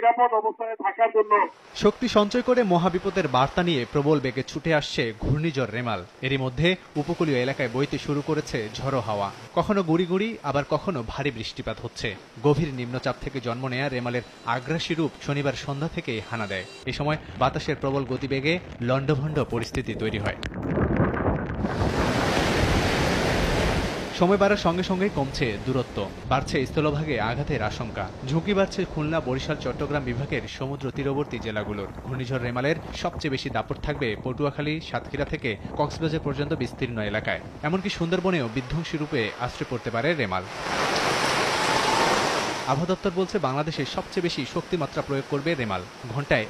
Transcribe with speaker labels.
Speaker 1: নিরাপদ অবস্থানে থাকার জন্য।
Speaker 2: শক্তি সঞ্চয় করে মহাবিপদের বার্তা নিয়ে প্রবল বেগে ছুটে আসছে ঘূর্ণিঝড় রেমাল। এরই মধ্যে উপকূলীয় এলাকায় বইতে শুরু করেছে ঝড়ো হাওয়া। কখনো গুড়ি গুড়ি, আবার কখনো ভারী বৃষ্টিপাত হচ্ছে। গভীর নিম্নচাপ থেকে জন্ম নেয়া রেমালের আগ্রাসী রূপ শনিবার সন্ধ্যা থেকেই হানা দেয়। এ সময় বাতাসের প্রবল গতিবেগে লণ্ডভণ্ড পরিস্থিতি তৈরি হয়। সময় বাড়ার সঙ্গে সঙ্গে কমছে দূরত্ব, বাড়ছে স্থলভাগে আঘাতের আশঙ্কা। ঝুঁকি বাড়ছে খুলনা, বরিশাল, চট্টগ্রাম বিভাগের সমুদ্র তীরবর্তী জেলাগুলোর। ঘূর্ণিঝড় রেমালের সবচেয়ে বেশি দাপট থাকবে পটুয়াখালী, সাতক্ষীরা থেকে কক্সবাজার পর্যন্ত বিস্তীর্ণ এলাকায়। এমনকি সুন্দরবনেও বিধ্বংসী রূপে আশ্রয় পড়তে পারে রেমাল। আবহাওয়া দপ্তর বলছে বাংলাদেশে সবচেয়ে বেশি শক্তিমাত্রা প্রয়োগ করবে রেমাল। ঘন্টায়